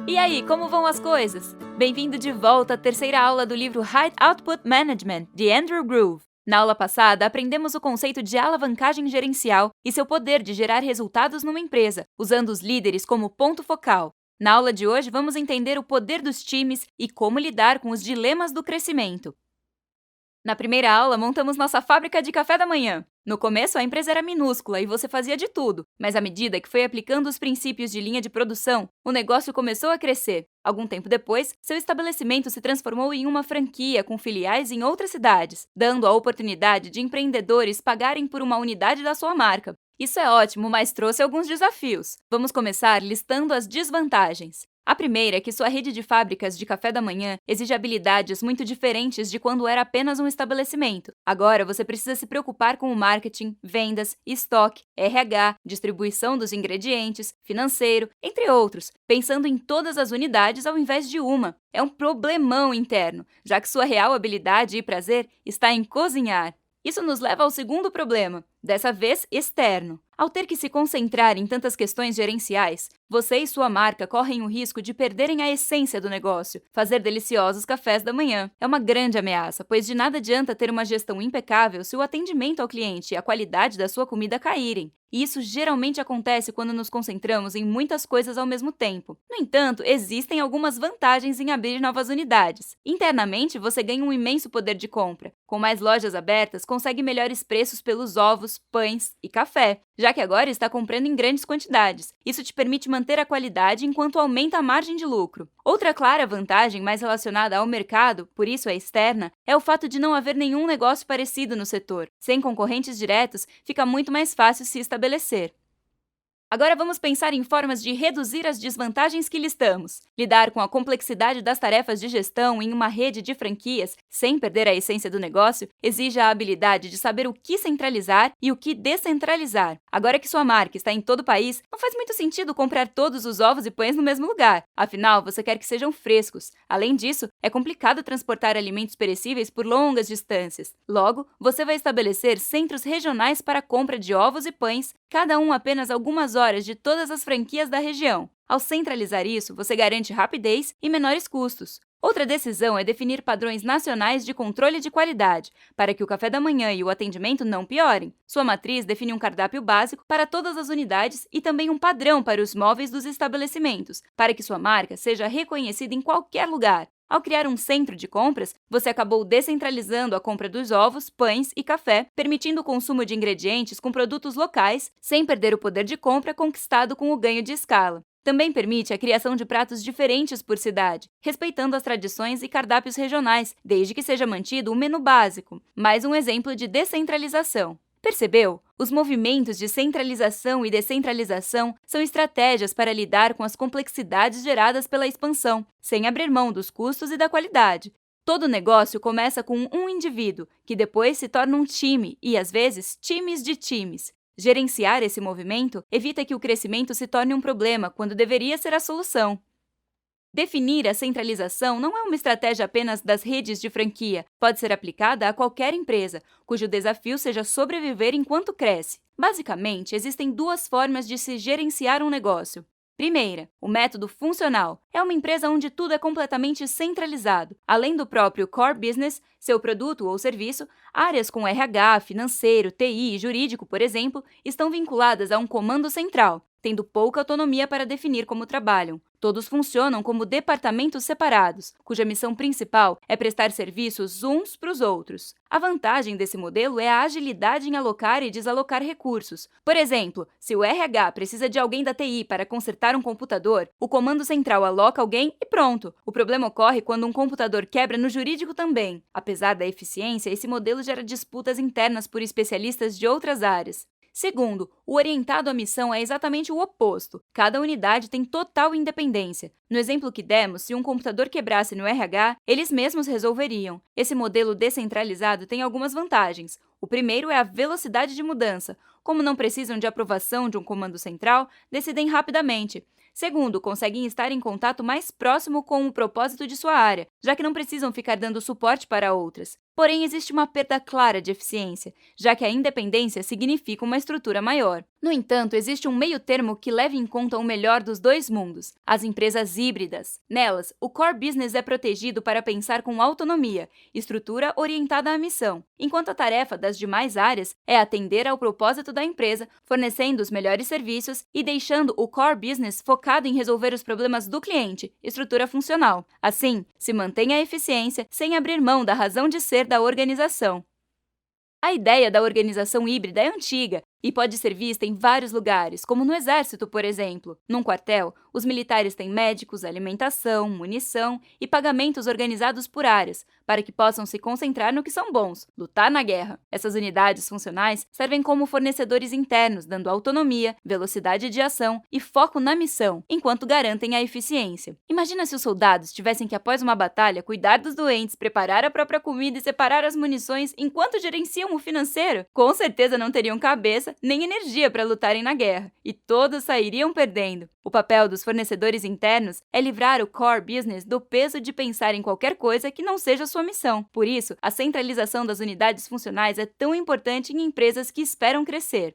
E aí, como vão as coisas? Bem-vindo de volta à terceira aula do livro High Output Management, de Andrew Groove. Na aula passada, aprendemos o conceito de alavancagem gerencial e seu poder de gerar resultados numa empresa, usando os líderes como ponto focal. Na aula de hoje, vamos entender o poder dos times e como lidar com os dilemas do crescimento. Na primeira aula, montamos nossa fábrica de café da manhã. No começo, a empresa era minúscula e você fazia de tudo, mas à medida que foi aplicando os princípios de linha de produção, o negócio começou a crescer. Algum tempo depois, seu estabelecimento se transformou em uma franquia com filiais em outras cidades, dando a oportunidade de empreendedores pagarem por uma unidade da sua marca. Isso é ótimo, mas trouxe alguns desafios. Vamos começar listando as desvantagens. A primeira é que sua rede de fábricas de café da manhã exige habilidades muito diferentes de quando era apenas um estabelecimento. Agora você precisa se preocupar com o marketing, vendas, estoque, RH, distribuição dos ingredientes, financeiro, entre outros, pensando em todas as unidades ao invés de uma. É um problemão interno, já que sua real habilidade e prazer está em cozinhar. Isso nos leva ao segundo problema, dessa vez externo. Ao ter que se concentrar em tantas questões gerenciais, você e sua marca correm o risco de perderem a essência do negócio. Fazer deliciosos cafés da manhã é uma grande ameaça, pois de nada adianta ter uma gestão impecável se o atendimento ao cliente e a qualidade da sua comida caírem. E isso geralmente acontece quando nos concentramos em muitas coisas ao mesmo tempo. No entanto, existem algumas vantagens em abrir novas unidades. Internamente, você ganha um imenso poder de compra. Com mais lojas abertas, consegue melhores preços pelos ovos, pães e café, já que agora está comprando em grandes quantidades. Isso te permite manter a qualidade enquanto aumenta a margem de lucro. Outra clara vantagem, mais relacionada ao mercado, por isso é externa, é o fato de não haver nenhum negócio parecido no setor. Sem concorrentes diretos, fica muito mais fácil se estabelecer. Agora vamos pensar em formas de reduzir as desvantagens que listamos. Lidar com a complexidade das tarefas de gestão em uma rede de franquias, sem perder a essência do negócio, exige a habilidade de saber o que centralizar e o que descentralizar. Agora que sua marca está em todo o país, não faz muito sentido comprar todos os ovos e pães no mesmo lugar. Afinal, você quer que sejam frescos. Além disso, é complicado transportar alimentos perecíveis por longas distâncias. Logo, você vai estabelecer centros regionais para a compra de ovos e pães, cada um apenas algumas horas de todas as franquias da região. Ao centralizar isso, você garante rapidez e menores custos. Outra decisão é definir padrões nacionais de controle de qualidade, para que o café da manhã e o atendimento não piorem. Sua matriz define um cardápio básico para todas as unidades e também um padrão para os móveis dos estabelecimentos, para que sua marca seja reconhecida em qualquer lugar. Ao criar um centro de compras, você acabou descentralizando a compra dos ovos, pães e café, permitindo o consumo de ingredientes com produtos locais, sem perder o poder de compra conquistado com o ganho de escala. Também permite a criação de pratos diferentes por cidade, respeitando as tradições e cardápios regionais, desde que seja mantido o menu básico. Mais um exemplo de descentralização. Percebeu? Os movimentos de centralização e descentralização são estratégias para lidar com as complexidades geradas pela expansão, sem abrir mão dos custos e da qualidade. Todo negócio começa com um indivíduo, que depois se torna um time e, às vezes, times de times. Gerenciar esse movimento evita que o crescimento se torne um problema quando deveria ser a solução. Definir a centralização não é uma estratégia apenas das redes de franquia, pode ser aplicada a qualquer empresa, cujo desafio seja sobreviver enquanto cresce. Basicamente, existem duas formas de se gerenciar um negócio. Primeira, o método funcional. É uma empresa onde tudo é completamente centralizado. Além do próprio core business, seu produto ou serviço, áreas com RH, financeiro, TI e jurídico, por exemplo, estão vinculadas a um comando central, tendo pouca autonomia para definir como trabalham. Todos funcionam como departamentos separados, cuja missão principal é prestar serviços uns para os outros. A vantagem desse modelo é a agilidade em alocar e desalocar recursos. Por exemplo, se o RH precisa de alguém da TI para consertar um computador, o comando central aloca alguém e pronto. O problema ocorre quando um computador quebra no jurídico também. Apesar da eficiência, esse modelo gera disputas internas por especialistas de outras áreas. Segundo, o orientado à missão é exatamente o oposto. Cada unidade tem total independência. No exemplo que demos, se um computador quebrasse no RH, eles mesmos resolveriam. Esse modelo descentralizado tem algumas vantagens. O primeiro é a velocidade de mudança. Como não precisam de aprovação de um comando central, decidem rapidamente. Segundo, conseguem estar em contato mais próximo com o propósito de sua área, já que não precisam ficar dando suporte para outras. Porém, existe uma perda clara de eficiência, já que a independência significa uma estrutura maior. No entanto, existe um meio-termo que leva em conta o melhor dos dois mundos: as empresas híbridas. Nelas, o core business é protegido para pensar com autonomia, estrutura orientada à missão, enquanto a tarefa das demais áreas é atender ao propósito da empresa, fornecendo os melhores serviços e deixando o core business focado em resolver os problemas do cliente, estrutura funcional. Assim, se mantém a eficiência sem abrir mão da razão de ser da organização. A ideia da organização híbrida é antiga e pode ser vista em vários lugares, como no Exército, por exemplo. Num quartel, os militares têm médicos, alimentação, munição e pagamentos organizados por áreas, para que possam se concentrar no que são bons, lutar na guerra. Essas unidades funcionais servem como fornecedores internos, dando autonomia, velocidade de ação e foco na missão, enquanto garantem a eficiência. Imagina se os soldados tivessem que, após uma batalha, cuidar dos doentes, preparar a própria comida e separar as munições enquanto gerenciam o financeiro? Com certeza não teriam cabeça nem energia para lutarem na guerra, e todos sairiam perdendo. O papel dos fornecedores internos é livrar o core business do peso de pensar em qualquer coisa que não seja sua missão. Por isso, a centralização das unidades funcionais é tão importante em empresas que esperam crescer.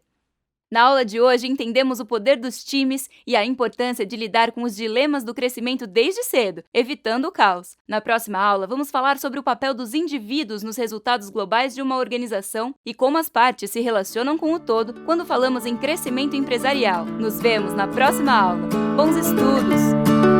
Na aula de hoje, entendemos o poder dos times e a importância de lidar com os dilemas do crescimento desde cedo, evitando o caos. Na próxima aula, vamos falar sobre o papel dos indivíduos nos resultados globais de uma organização e como as partes se relacionam com o todo quando falamos em crescimento empresarial. Nos vemos na próxima aula. Bons estudos!